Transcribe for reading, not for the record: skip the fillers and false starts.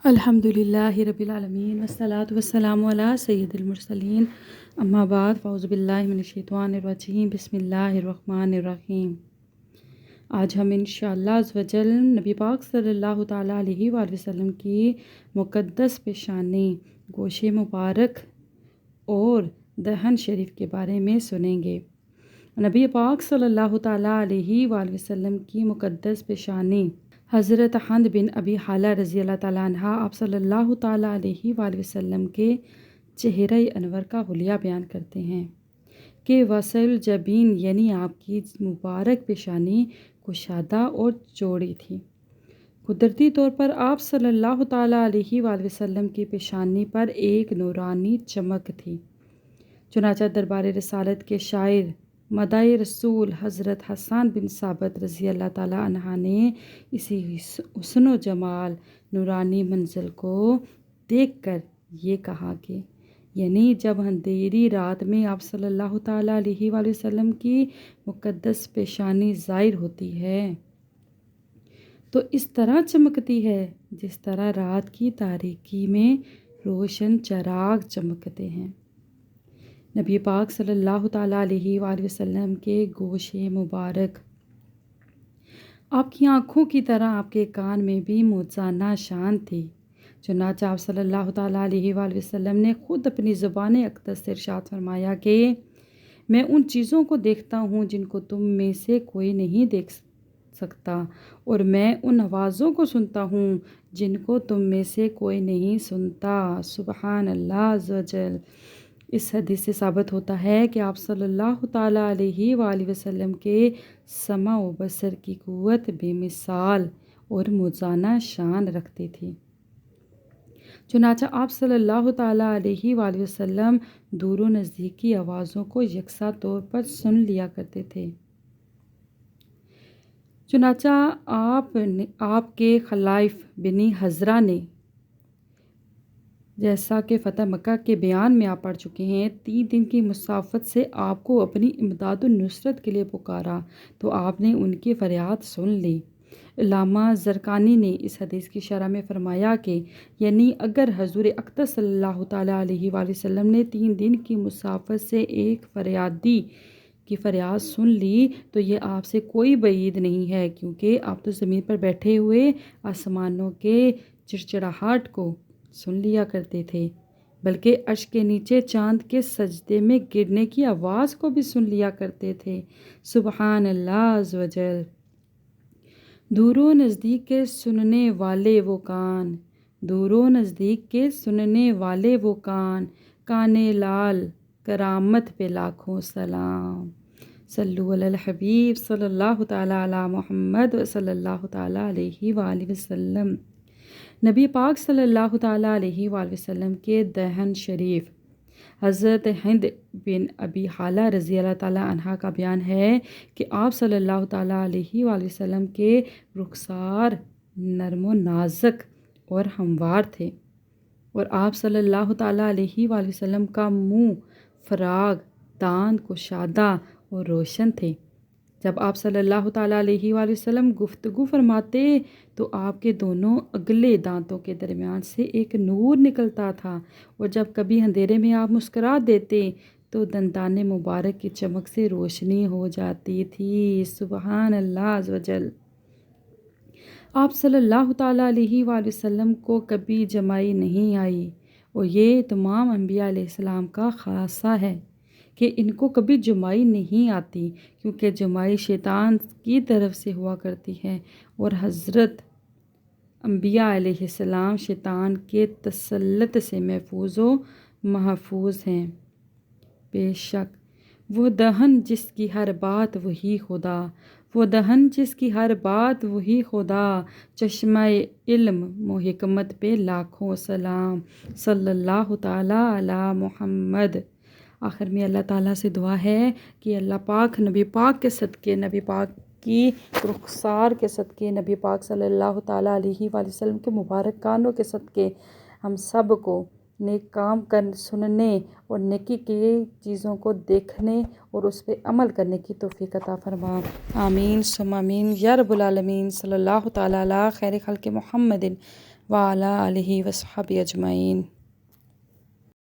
الحمد للہ رب العالمین والصلاة والسلام علی سید المرسلین اما بعد فاعوذ باللہ من الشیطان الرجیم بسم اللہ الرحمن الرحیم۔ آج ہم انشاءاللہ عز و جل نبی پاک صلی اللہ تعالیٰ علیہ وآلہ وسلم کی مقدس پیشانی گوش مبارک اور دہن شریف کے بارے میں سنیں گے۔ نبی پاک صلی اللہ تعالیٰ علیہ وآلہ وسلم کی مقدس پیشانی حضرت ہند بن ابی حالہ رضی اللہ تعالیٰ عنہ آپ صلی اللہ تعالیٰ علیہ وآلہ وسلم کے چہرہ انور کا حلیہ بیان کرتے ہیں کہ وسع الجبین یعنی آپ کی مبارک پیشانی کشادہ اور چوڑی تھی۔ قدرتی طور پر آپ صلی اللہ تعالیٰ علیہ وآلہ وسلم کی پیشانی پر ایک نورانی چمک تھی۔ چنانچہ دربار رسالت کے شاعر مداح رسول حضرت حسان بن ثابت رضی اللہ تعالیٰ عنہ نے اسی حسن و جمال نورانی منزل کو دیکھ کر یہ کہا کہ یعنی جب اندھیری رات میں آپ صلی اللہ تعالیٰ علیہ وآلہ وسلم کی مقدس پیشانی ظاہر ہوتی ہے تو اس طرح چمکتی ہے جس طرح رات کی تاریکی میں روشن چراغ چمکتے ہیں۔ نبی پاک صلی اللہ تعالیٰ علیہ وآلہ وسلم کے گوش مبارک آپ کی آنکھوں کی طرح آپ کے کان میں بھی موجزانہ شان تھی۔ چنانچہ آپ صلی اللہ تعالیٰ علیہ وآلہ وسلم نے خود اپنی زبان اقدس سے ارشاد فرمایا کہ میں ان چیزوں کو دیکھتا ہوں جن کو تم میں سے کوئی نہیں دیکھ سکتا اور میں ان آوازوں کو سنتا ہوں جن کو تم میں سے کوئی نہیں سنتا۔ سبحان اللہ عز و جل۔ اس حدیث سے ثابت ہوتا ہے کہ آپ صلی اللہ تعالیٰ علیہ وآلہ وسلم کے سمع و بصر کی قوت بے مثال اور موجزانہ شان رکھتی تھی۔ چنانچہ آپ صلی اللہ تعالیٰ علیہ وآلہ وسلم دور و نزدیک کی آوازوں کو یکساں طور پر سن لیا کرتے تھے۔ چنانچہ آپ کے خلائف بنی حضرہ نے جیسا کہ فتح مکہ کے بیان میں آپ پڑھ چکے ہیں 3 دن کی مسافت سے آپ کو اپنی امداد و نصرت کے لیے پکارا تو آپ نے ان کی فریاد سن لی۔ علامہ زرقانی نے اس حدیث کی شرح میں فرمایا کہ یعنی اگر حضور اقدس صلی اللہ تعالیٰ علیہ وآلہ وسلم نے 3 دن کی مسافت سے ایک فریادی کی فریاد سن لی تو یہ آپ سے کوئی بعید نہیں ہے، کیونکہ آپ تو زمین پر بیٹھے ہوئے آسمانوں کے چڑچڑاہٹ کو سن لیا کرتے تھے، بلکہ عرش کے نیچے چاند کے سجدے میں گرنے کی آواز کو بھی سن لیا کرتے تھے۔ سبحان اللہ عز و جل۔ دور و نزدیک کے سننے والے وہ کان، دور و نزدیک کے سننے والے وہ کان، کانے لال کرامت پہ لاکھوں سلام۔ صلو علی الحبیب صلی اللہ تعالیٰ علی محمد و صلی اللہ تعالیٰ علیہ وآلہ وسلم۔ نبی پاک صلی اللہ تعالیٰ علیہ وآلہ وسلم کے دہن شریف حضرت ہند بن ابی حالہ رضی اللہ تعالیٰ عنہ کا بیان ہے کہ آپ صلی اللہ تعالیٰ علیہ وآلہ وسلم کے رخسار نرم و نازک اور ہموار تھے اور آپ صلی اللہ تعالیٰ علیہ وآلہ وسلم کا منہ فراغ، دانت کشادہ اور روشن تھے۔ جب آپ صلی اللہ تعالیٰ علیہ وآلہ وسلم گفتگو فرماتے تو آپ کے دونوں اگلے دانتوں کے درمیان سے ایک نور نکلتا تھا اور جب کبھی اندھیرے میں آپ مسکرا دیتے تو دندان مبارک کی چمک سے روشنی ہو جاتی تھی۔ سبحان اللہ عز و جل۔ آپ صلی اللہ تعالیٰ علیہ وآلہ وسلم کو کبھی جمائی نہیں آئی اور یہ تمام انبیاء علیہ السلام کا خاصہ ہے کہ ان کو کبھی جمائی نہیں آتی، کیونکہ جمائی شیطان کی طرف سے ہوا کرتی ہے اور حضرت انبیاء علیہ السلام شیطان کے تسلط سے محفوظ و محفوظ ہیں۔ بے شک وہ دہن جس کی ہر بات وہی خدا، وہ دہن جس کی ہر بات وہی خدا، چشمہ علم و حکمت پہ لاکھوں سلام۔ صلی اللہ تعالیٰ علی محمد۔ آخر میں اللہ تعالیٰ سے دعا ہے کہ اللہ پاک نبی پاک کے صدقے، نبی پاک کی رخسار کے صدقے، نبی پاک صلی اللہ تعالیٰ علیہ وآلہ وسلم کے مبارک کانوں کے صدقے ہم سب کو نیک کام سننے اور نیکی کی چیزوں کو دیکھنے اور اس پہ عمل کرنے کی توفیق عطا فرما۔ آمین ثم آمین یا رب العالمین۔ صلی اللہ تعالیٰ علی خیر خلق محمد وعلی آلہ وصحبہ اجمعین۔